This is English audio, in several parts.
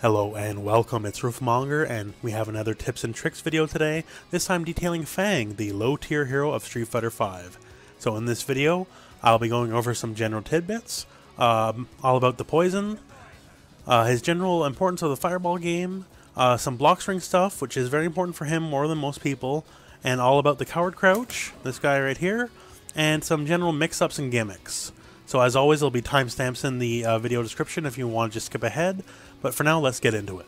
Hello and welcome, it's Rooflemonger, and we have another tips and tricks video today, this time detailing Fang, the low tier hero of Street Fighter V. So in this video, I'll be going over some general tidbits, all about the poison, his general importance of the fireball game, some blockstring stuff, which is very important for him more than most people, and all about the coward crouch, this guy right here, and some general mix-ups and gimmicks. So as always, there'll be timestamps in the video description if you want to just skip ahead. But for now, let's get into it.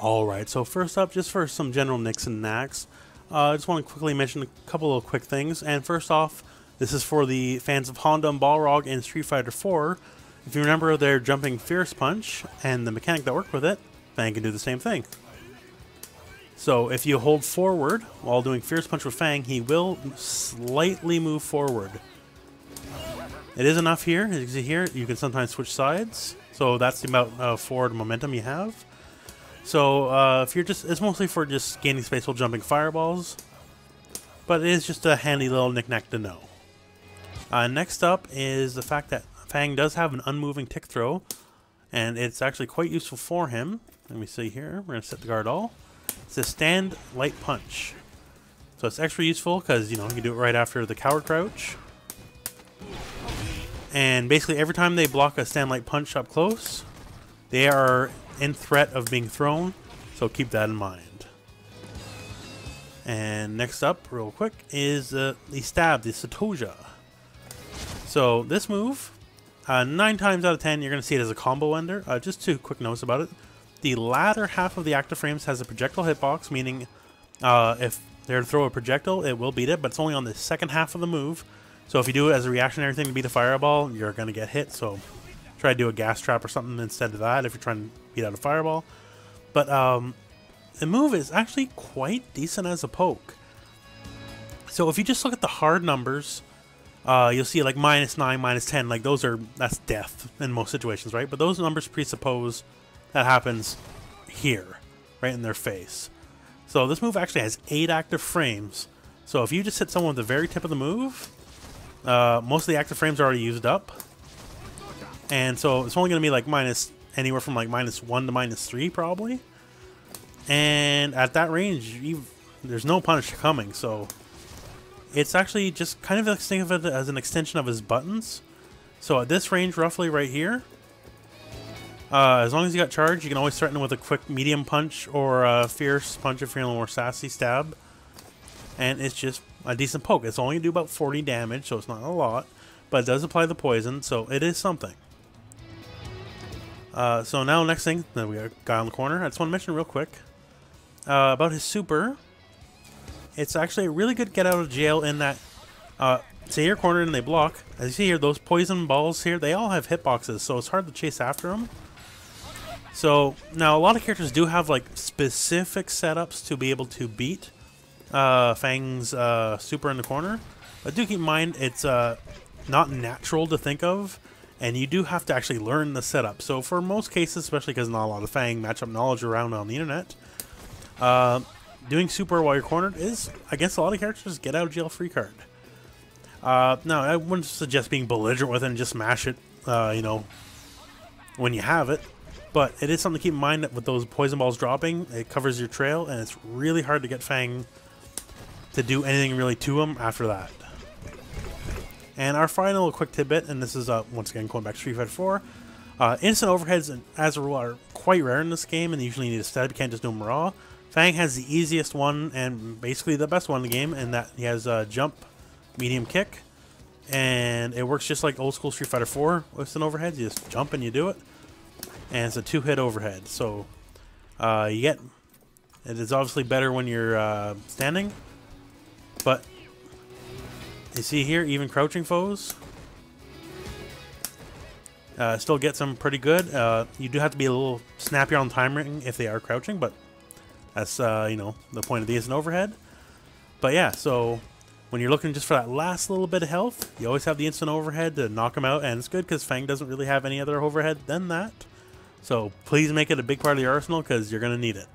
Alright, so first up, just for some general nicks and knacks, I just want to quickly mention a couple of quick things. And first off, this is for the fans of Honda and Balrog in Street Fighter IV. If you remember their jumping Fierce Punch and the mechanic that worked with it, Fang can do the same thing. So if you hold forward while doing Fierce Punch with Fang, he will slightly move forward. It is enough here. As you can see here, you can sometimes switch sides. So that's the amount of forward momentum you have. So if you're it's mostly for just gaining space while jumping fireballs. But it is just a handy little knick-knack to know. Next up is the fact that Fang does have an unmoving tick throw. And it's actually quite useful for him. Let me see here. We're going to set the guard all. It's a stand light punch. So it's extra useful because, you know, you can do it right after the coward crouch. And basically every time they block a stand light punch up close, they are in threat of being thrown, so keep that in mind. And next up, real quick, is the stab, the Satoja. So this move, 9 times out of 10, you're going to see it as a combo ender. Just 2 quick notes about it. The latter half of the active frames has a projectile hitbox, meaning if they're to throw a projectile, it will beat it, but it's only on the second half of the move. So if you do it as a reactionary thing to beat a fireball, you're going to get hit. So try to do a gas trap or something instead of that if you're trying to beat out a fireball. But the move is actually quite decent as a poke. So if you just look at the hard numbers, you'll see like -9, -10. Like that's death in most situations, right? But those numbers presuppose that happens here, right in their face. So this move actually has 8 active frames. So if you just hit someone at the very tip of the move, most of the active frames are already used up, and so it's only going to be like anywhere from like -1 to -3 probably. And at that range, there's no punish coming, so it's actually just kind of think of it as an extension of his buttons. So at this range, roughly right here, as long as you got charge, you can always threaten with a quick medium punch or a fierce punch if you're a little more sassy stab. And it's just a decent poke. It's only going to do about 40 damage, so it's not a lot. But it does apply the poison, so it is something. So now next thing, then we got a guy on the corner. I just want to mention real quick about his super. It's actually a really good get out of jail in that, say you're cornered and they block. As you see here, those poison balls here, they all have hitboxes, so it's hard to chase after them. So now a lot of characters do have like specific setups to be able to beat Fang's super in the corner, but do keep in mind it's not natural to think of, and you do have to actually learn the setup. So for most cases, especially because not a lot of Fang matchup knowledge around on the internet, doing super while you're cornered is, against a lot of characters, get out of jail free card. Now I wouldn't suggest being belligerent with it and just smash it, you know, when you have it. But it is something to keep in mind that with those poison balls dropping, it covers your trail, and it's really hard to get Fang to do anything really to him after that. And our final quick tidbit, and this is once again going back to Street Fighter IV, instant overheads as a rule are quite rare in this game, and you usually need a stab. You can't just do them raw. Fang has the easiest one and basically the best one in the game, in that he has a jump, medium kick, and it works just like old school Street Fighter IV instant overheads. You just jump and you do it, and it's a 2-hit overhead. So it is obviously better when you're standing. But you see here, even crouching foes still get some pretty good. You do have to be a little snappier on timing if they are crouching, but that's you know, the point of the instant overhead. But yeah, so when you're looking just for that last little bit of health, you always have the instant overhead to knock them out, and it's good because Fang doesn't really have any other overhead than that. So please make it a big part of your arsenal because you're going to need it.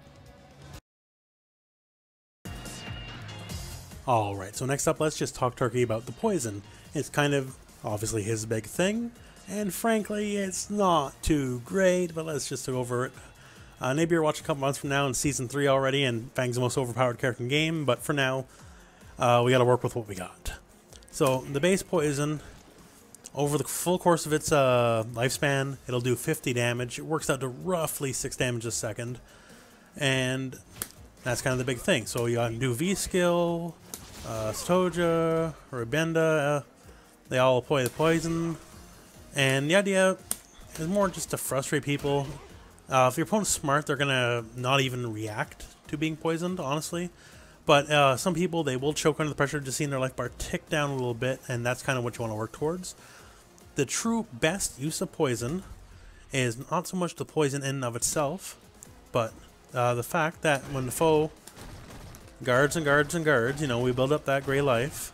Alright, so next up, let's just talk turkey about the poison. It's kind of obviously his big thing, And frankly, it's not too great, but let's just go over it. Maybe you're watching a couple months from now in Season 3 already, and Fang's the most overpowered character in the game, but for now, we gotta work with what we got. So, the base poison, over the full course of its lifespan, it'll do 50 damage. It works out to roughly 6 damage a second, and that's kind of the big thing. So you gotta do V-Skill, Stoja, Rabenda, they all apply the poison, and the idea is more just to frustrate people. If your opponent's smart, they're gonna not even react to being poisoned, honestly. But some people, they will choke under the pressure just seeing their life bar tick down a little bit, and that's kind of what you want to work towards. The true best use of poison is not so much the poison in and of itself, but the fact that when the foe guards and guards and guards, you know, we build up that gray life.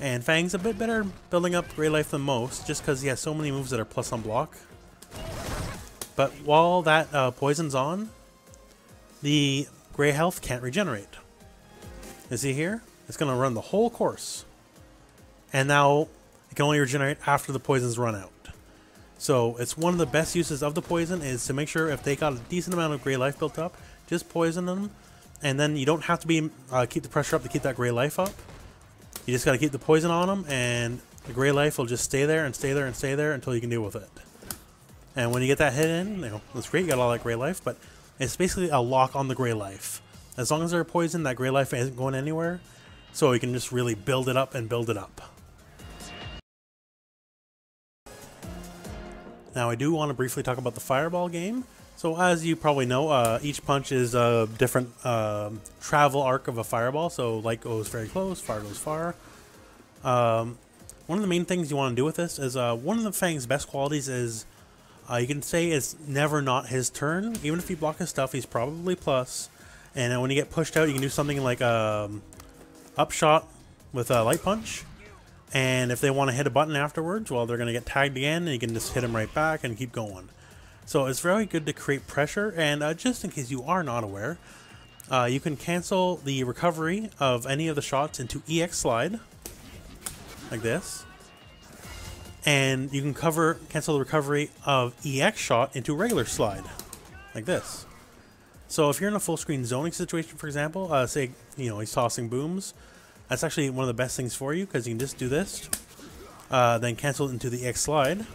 And Fang's a bit better building up gray life than most, just because he has so many moves that are plus on block. But while that poison's on, the gray health can't regenerate. You see here? It's going to run the whole course. And now it can only regenerate after the poison's run out. So it's one of the best uses of the poison is to make sure if they got a decent amount of gray life built up, just poison them. And then you don't have to be keep the pressure up to keep that gray life up. You just got to keep the poison on them, and the gray life will just stay there and stay there and stay there until you can deal with it. And when you get that hit in, you know, that's great, you got all that gray life, but it's basically a lock on the gray life. As long as they're poisoned, that gray life isn't going anywhere, so you can just really build it up and build it up. Now I do want to briefly talk about the fireball game. So as you probably know, each punch is a different travel arc of a fireball. So light goes very close, fire goes far. One of the main things you want to do with this is one of the Fang's best qualities is you can say it's never not his turn. Even if you block his stuff, he's probably plus. And when you get pushed out, you can do something like upshot with a light punch. And if they want to hit a button afterwards, well, they're going to get tagged again, and you can just hit him right back and keep going. So it's very good to create pressure, and just in case you are not aware, you can cancel the recovery of any of the shots into EX slide, like this. And you can cancel the recovery of EX shot into regular slide, like this. So if you're in a full screen zoning situation, for example, say, you know, he's tossing booms, that's actually one of the best things for you, because you can just do this, then cancel it into the EX slide.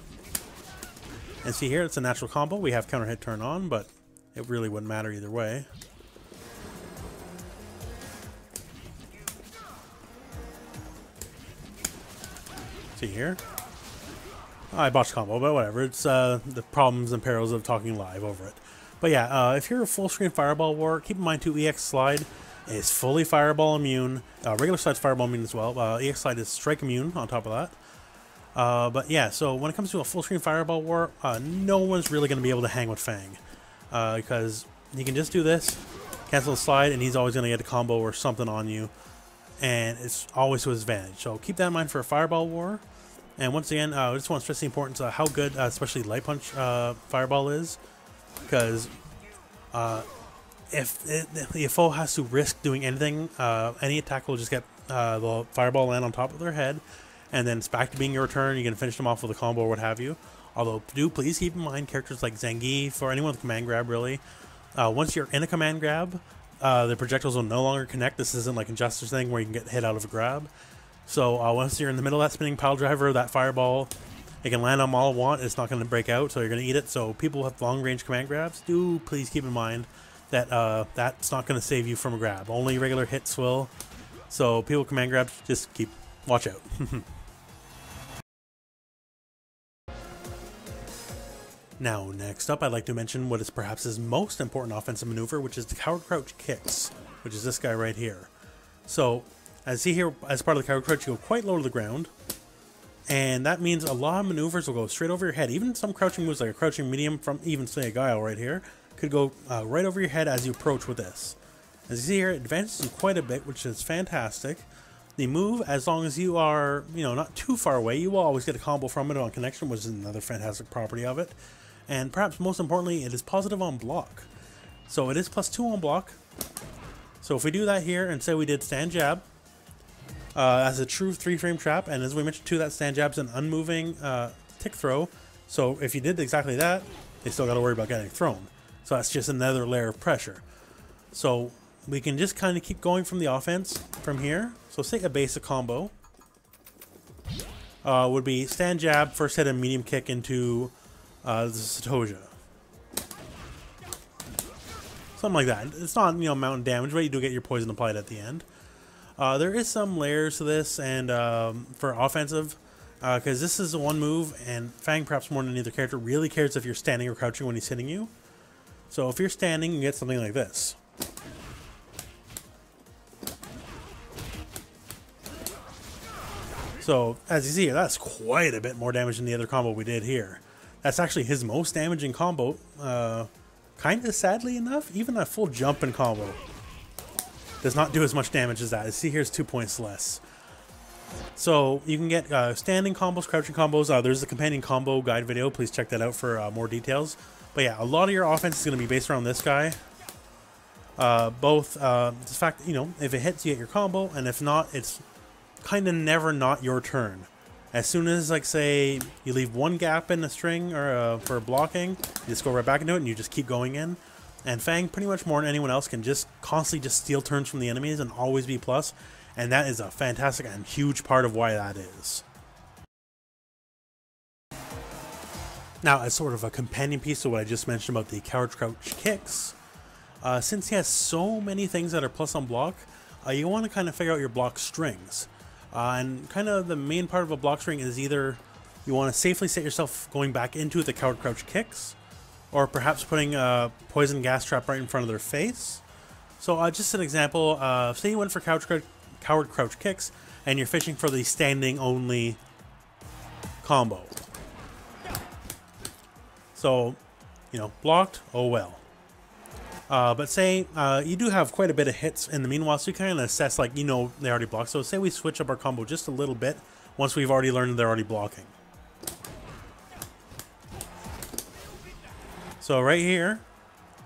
And see here, it's a natural combo. We have counter hit turn on, but it really wouldn't matter either way. See here? I botched combo, but whatever. It's the problems and perils of talking live over it. But yeah, if you're a full screen fireball war, keep in mind too, EX slide is fully fireball immune. Regular slide's fireball immune as well. EX slide is strike immune on top of that. But yeah, so when it comes to a full screen fireball war, no one's really going to be able to hang with Fang. Because you can just do this, cancel the slide, and he's always going to get a combo or something on you. And it's always to his advantage. So keep that in mind for a fireball war. And once again, I just want to stress the importance of how good, especially light punch fireball is. Because if the foe has to risk doing anything, any attack will just get the fireball land on top of their head. And then it's back to being your turn. You can finish them off with a combo or what have you. Although, do please keep in mind characters like Zangief, for anyone with command grab, really. Once you're in a command grab, the projectiles will no longer connect. This isn't like Injustice thing where you can get hit out of a grab. So once you're in the middle of that spinning pile driver, that fireball, it can land on them all it want. It's not going to break out, so you're going to eat it. So people with long range command grabs, do please keep in mind that that's not going to save you from a grab. Only regular hits will. So people with command grabs, just watch out. Now, next up, I'd like to mention what is perhaps his most important offensive maneuver, which is the coward crouch kicks, which is this guy right here. So, as you see here, as part of the coward crouch, you go quite low to the ground, and that means a lot of maneuvers will go straight over your head. Even some crouching moves, like a crouching medium from even, say, a guile right here, could go right over your head as you approach with this. As you see here, it advances you quite a bit, which is fantastic. The move, as long as you are, you know, not too far away, you will always get a combo from it on connection, which is another fantastic property of it. And perhaps most importantly, it is positive on block. So it is +2 on block. So if we do that here and say we did stand jab as a true 3-frame trap, and as we mentioned too, that stand jab's an unmoving tick throw, So if you did exactly that, they still got to worry about getting thrown. So that's just another layer of pressure. So we can just kind of keep going from the offense from here. So say a basic combo would be stand jab, first hit a medium kick into the Satoja. Something like that. It's not, you know, mountain damage, but you do get your poison applied at the end. There is some layers to this, and for offensive, because this is one move, and Fang, perhaps more than any other character, really cares if you're standing or crouching when he's hitting you. So if you're standing, you get something like this. So as you see here, that's quite a bit more damage than the other combo we did here. That's actually his most damaging combo. Kind of sadly enough, even a full jumping combo does not do as much damage as that. See, here's 2 points less. So you can get standing combos, crouching combos. There's a companion combo guide video. Please check that out for more details. But yeah, a lot of your offense is going to be based around this guy. The fact, you know, if it hits, you get your combo, and if not, it's kind of never not your turn. As soon as, like, say, you leave one gap in a string or for blocking, you just go right back into it and you just keep going in. And Fang, pretty much more than anyone else, can just constantly just steal turns from the enemies and always be plus. And that is a fantastic and huge part of why that is. Now, as sort of a companion piece to what I just mentioned about the crouch kicks, since he has so many things that are plus on block, you want to kind of figure out your block strings. And kind of the main part of a block string is either you want to safely set yourself going back into the crouch kicks, or perhaps putting a poison gas trap right in front of their face. So just an example, say you went for coward crouch kicks, and you're fishing for the standing only combo. So, you know, blocked, oh well. But say you do have quite a bit of hits in the meanwhile, so you kind of assess, like, you know, they already blocked. So say we switch up our combo just a little bit once we've already learned they're already blocking. So right here,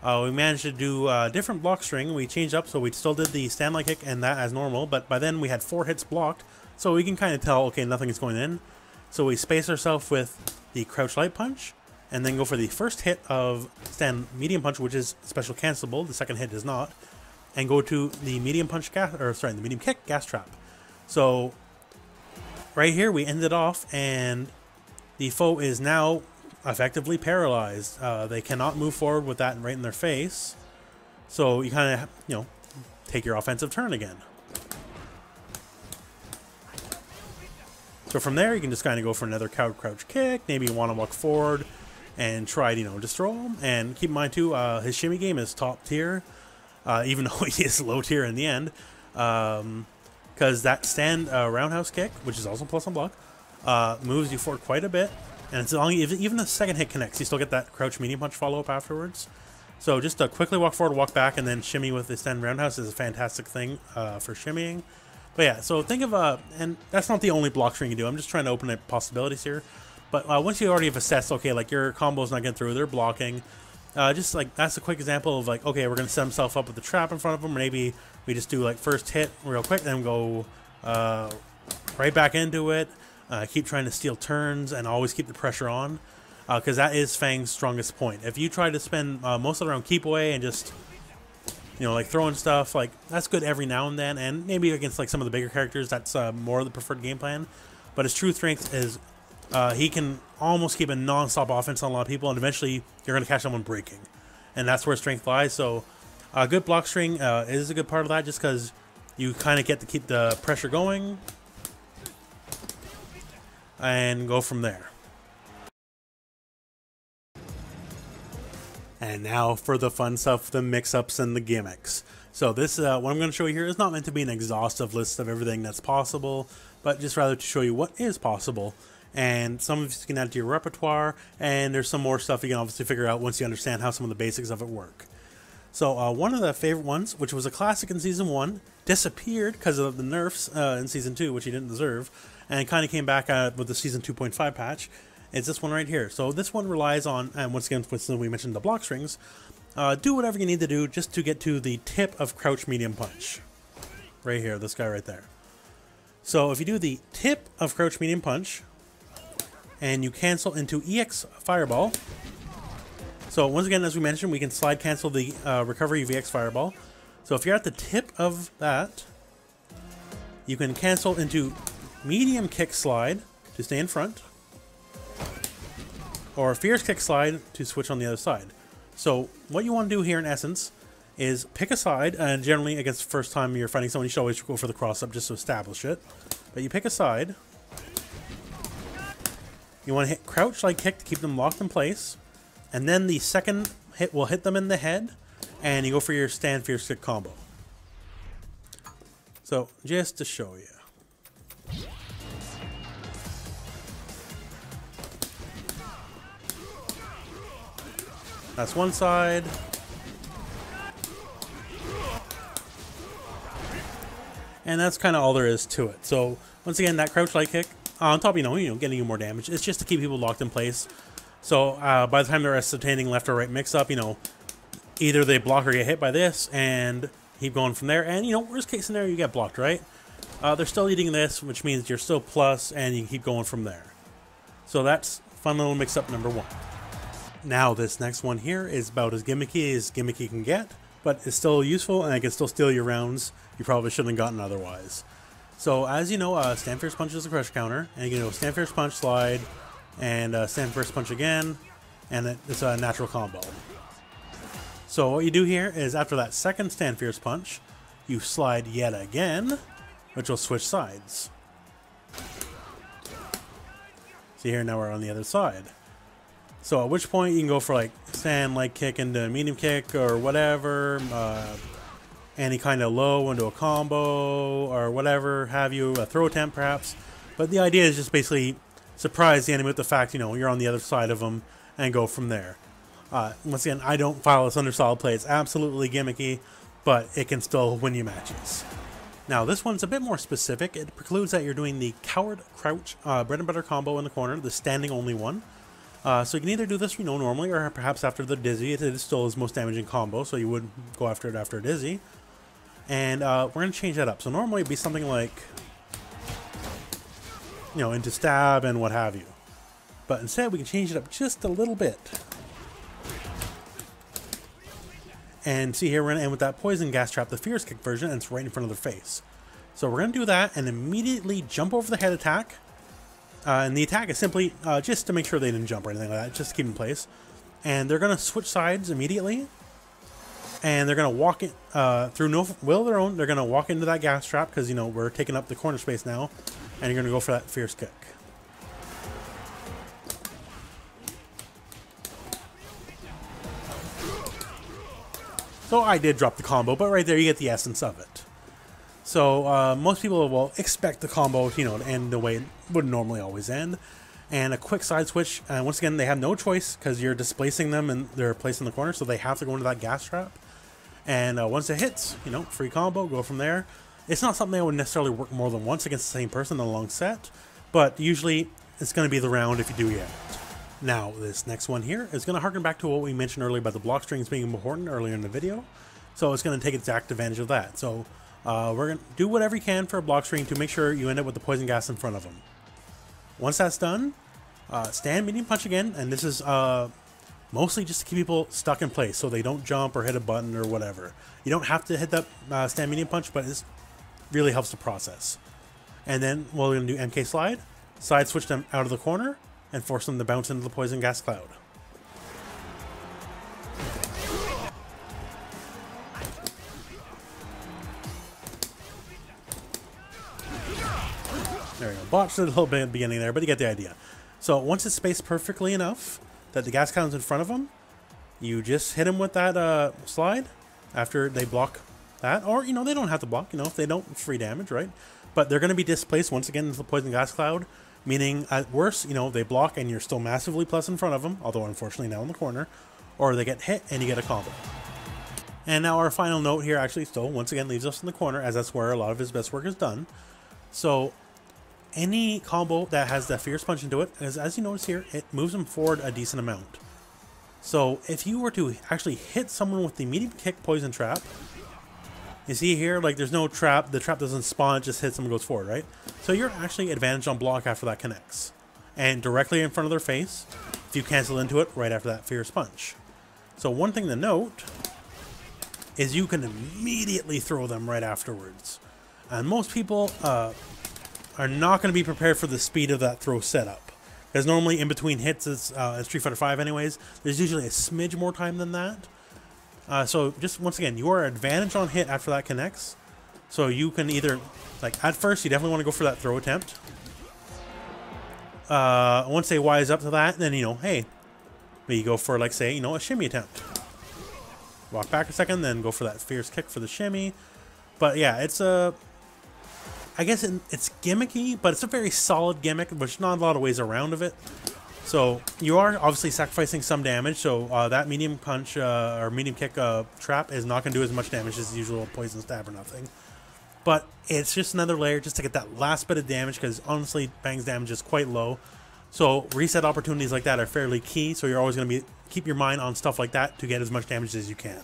we managed to do a different block string. We changed up, so we still did the stand leg kick and that as normal, but by then we had 4 hits blocked, so we can kind of tell, okay, nothing is going in. So we space ourselves with the crouch light punch, and then go for the first hit of stand medium punch, which is special cancelable. The second hit is not, and go to the medium punch the medium kick gas trap. So right here we ended off, and the foe is now effectively paralyzed. They cannot move forward with that right in their face. So you kind of, you know, take your offensive turn again. So from there, you can just kind of go for another crouch kick. Maybe you want to walk forward and try to, you know, just throw him. And keep in mind too, his shimmy game is top tier, even though he is low tier in the end, because that stand roundhouse kick, which is also plus on block, moves you forward quite a bit. And it's long, even the second hit connects, you still get that crouch medium punch follow up afterwards. So just to quickly walk forward, walk back, and then shimmy with the stand roundhouse is a fantastic thing for shimmying. But yeah, so think of and that's not the only block string you do. I'm just trying to open up possibilities here. But once you already have assessed, okay, like your combo's not getting through, they're blocking. Just like, that's a quick example of like, okay, we're going to set himself up with the trap in front of him. Maybe we just do like first hit real quick, then go right back into it. Keep trying to steal turns and always keep the pressure on. Because that is Fang's strongest point. If you try to spend most of the round keep away and just, you know, like throwing stuff, like that's good every now and then. And maybe against like some of the bigger characters, that's more of the preferred game plan. But his true strength is he can almost keep a non-stop offense on a lot of people, and eventually you're going to catch someone breaking. And that's where strength lies. So a good block string is a good part of that, just because you kind of get to keep the pressure going and go from there. And now for the fun stuff, the mix-ups and the gimmicks. So this, what I'm going to show you here is not meant to be an exhaustive list of everything that's possible, but just rather to show you what is possible. And some of you can add to your repertoire, and there's some more stuff you can obviously figure out once you understand how some of the basics of it work. So one of the favorite ones, which was a classic in Season 1, disappeared because of the nerfs in Season 2, which he didn't deserve, and kind of came back with the Season 2.5 patch. It's this one right here. So this one relies on, and once again, since we mentioned the block strings, do whatever you need to do just to get to the tip of crouch medium punch. Right here, this guy right there. So if you do the tip of crouch medium punch, and you cancel into EX Fireball. So once again, as we mentioned, we can slide cancel the recovery of EX Fireball. So if you're at the tip of that, you can cancel into medium kick slide to stay in front, or fierce kick slide to switch on the other side. So what you want to do here in essence is pick a side, and generally against the first time you're fighting someone, you should always go for the cross up just to establish it. But you pick a side. You want to hit crouch like kick to keep them locked in place, and then the second hit will hit them in the head, and you go for your stand fierce kick combo. So just to show you. That's one side. And that's kind of all there is to it. So once again, that crouch light kick on top, getting you more damage. It's just to keep people locked in place. So by the time they're ascertaining left or right mix up, either they block or get hit by this and keep going from there. And worst case scenario, you get blocked, right? They're still eating this, which means you're still plus, and you keep going from there. So that's fun little mix up number one. Now this next one here is about as gimmicky can get, but it's still useful, and it can still steal your rounds you probably shouldn't have gotten otherwise. So as you know, stand fierce punch is a crush counter, and you can go stand fierce punch, slide, and stand fierce punch again, and it's a natural combo. So what you do here is after that second stand fierce punch, you slide yet again, which will switch sides. See here, now we're on the other side. So at which point you can go for like stand light kick into medium kick or whatever, any kind of low into a combo or whatever have you, a throw attempt perhaps. But the idea is just basically surprise the enemy with the fact you're on the other side of them and go from there. Once again, I don't file this under solid play. It's absolutely gimmicky, but it can still win you matches. Now this one's a bit more specific. It precludes that you're doing the coward crouch bread and butter combo in the corner, the standing only one. So you can either do this, normally, or perhaps after the dizzy. It is still his most damaging combo, so you would go after it after a dizzy. And we're going to change that up. So normally it'd be something like, into stab and what have you. But instead we can change it up just a little bit. And see here, we're going to end with that poison gas trap, the fierce kick version, and it's right in front of their face. So we're going to do that and immediately jump over the head attack. And the attack is simply just to make sure they didn't jump or anything like that, just to keep in place. And they're going to switch sides immediately. And they're going to walk in, through no will of their own, they're going to walk into that gas trap because, we're taking up the corner space now. And you're going to go for that fierce kick. So I did drop the combo, but right there you get the essence of it. So most people will expect the combo, to end the way it would normally always end. And a quick side switch, and once again, they have no choice because you're displacing them and they're placed in the corner, so they have to go into that gas trap. And once it hits, free combo, go from there. It's not something that would necessarily work more than once against the same person in a long set, but usually it's going to be the round if you do get it. Now, this next one here is going to harken back to what we mentioned earlier about the block strings being important earlier in the video. So it's going to take exact advantage of that. So we're going to do whatever you can for a block string to make sure you end up with the poison gas in front of them. Once that's done, stand medium punch again, and this is mostly just to keep people stuck in place so they don't jump or hit a button or whatever. You don't have to hit that stand medium punch, but it really helps the process. And then we're going to do MK slide, side switch them out of the corner, and force them to bounce into the poison gas cloud. There we go. Botched it a little bit at the beginning there, but you get the idea. So once it's spaced perfectly enough that the gas cloud's in front of them, you just hit them with that slide after they block that. Or, they don't have to block, if they don't, free damage, right? But they're going to be displaced once again into the poison gas cloud. Meaning, at worst, they block and you're still massively plus in front of them, although unfortunately now in the corner, or they get hit and you get a combo. And now our final note here actually still, once again, leaves us in the corner, as that's where a lot of his best work is done. So, any combo that has that fierce punch into it, as you notice here, it moves them forward a decent amount. So, if you were to actually hit someone with the medium kick poison trap, you see here, there's no trap, the trap doesn't spawn, it just hits them and goes forward, right? So you're actually advantaged on block after that connects. and directly in front of their face if you cancel into it right after that Fierce Punch. So one thing to note is you can immediately throw them right afterwards. And most people are not going to be prepared for the speed of that throw setup. Because normally in between hits, it's Street Fighter V anyways, there's usually a smidge more time than that. So just once again, you are advantage on hit after that connects. So you can either, like at first, you definitely want to go for that throw attempt. Once they wise up to that, then, you know, hey, maybe go for, like, say, you know, a shimmy attempt. Walk back a second, then go for that fierce kick for the shimmy. But yeah, it's a... I guess it's gimmicky, but it's a very solid gimmick. There's not a lot of ways around of it. So you are obviously sacrificing some damage. So that medium punch or medium kick trap is not going to do as much damage as the usual poison stab or nothing. But it's just another layer just to get that last bit of damage, because honestly, Fang's damage is quite low. So reset opportunities like that are fairly key. So you're always going to keep your mind on stuff like that to get as much damage as you can.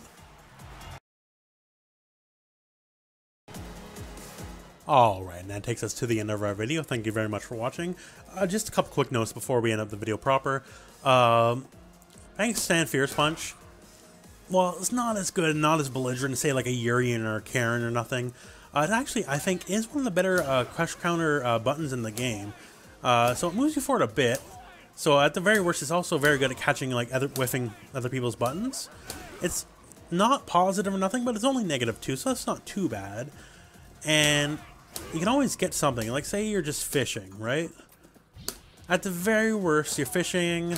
Alright, and that takes us to the end of our video. Thank you very much for watching. Just a couple quick notes before we end up the video proper. Fang's stand Fierce Punch, well, it's not as good, not as belligerent as, say, like a Urian or a Karen or nothing. It actually, I think, is one of the better crush counter buttons in the game. So it moves you forward a bit. So at the very worst, it's also very good at catching, like, whiffing other people's buttons. It's not positive or nothing, but it's only -2, so that's not too bad. And you can always get something. Like, say you're just fishing, right? At the very worst, you're fishing.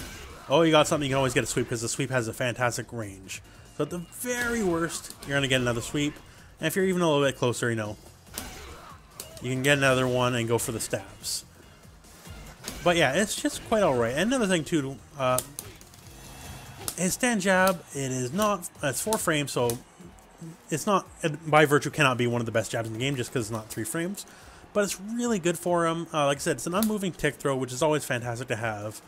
Oh, you got something, you can always get a sweep, because the sweep has a fantastic range. So at the very worst, you're going to get another sweep. And if you're even a little bit closer, you know, you can get another one and go for the stabs. But yeah, it's just quite alright. And another thing too, his stand jab, it is not, it's 4 frames, so it's not, by virtue, cannot be one of the best jabs in the game just because it's not 3 frames. But it's really good for him. Like I said, it's an unmoving tick throw, which is always fantastic to have.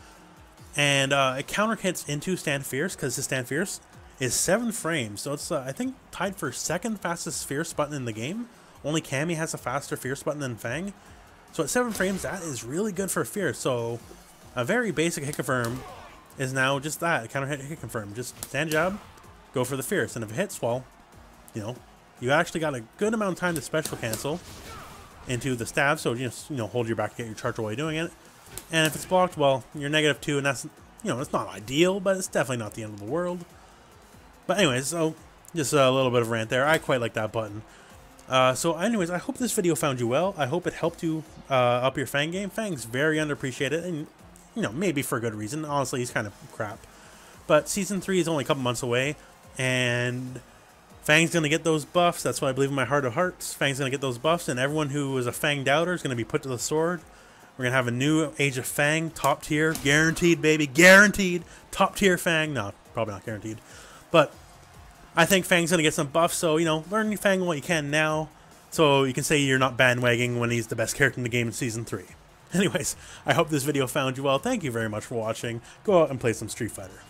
And it counter hits into stand fierce, because his stand fierce is 7 frames. So it's, I think, tied for second fastest fierce button in the game. Only Cammy has a faster fierce button than Fang. So at 7 frames, that is really good for fierce. So a very basic hit confirm is now just that, counter hit confirm. Just stand jab, go for the fierce. And if it hits, well, you know, you actually got a good amount of time to special cancel into the stab, so just, you know, hold your back to get your charge while you're doing it. And if it's blocked, well, you're -2, and that's, you know, it's not ideal, but it's definitely not the end of the world. But anyways, so just a little bit of rant there. I quite like that button. So anyways, I hope this video found you well. I hope it helped you up your Fang game. Fang's very underappreciated, and, you know, maybe for a good reason. Honestly, he's kind of crap. But Season 3 is only a couple months away, and Fang's going to get those buffs. That's what I believe in my heart of hearts. Fang's going to get those buffs, and everyone who is a Fang doubter is going to be put to the sword. We're going to have a new Age of Fang, top tier, guaranteed, baby, guaranteed, top tier Fang. No, probably not guaranteed. But I think Fang's going to get some buffs, so, you know, learn Fang what you can now, so you can say you're not bandwagging when he's the best character in the game in Season 3. Anyways, I hope this video found you well. Thank you very much for watching. Go out and play some Street Fighter.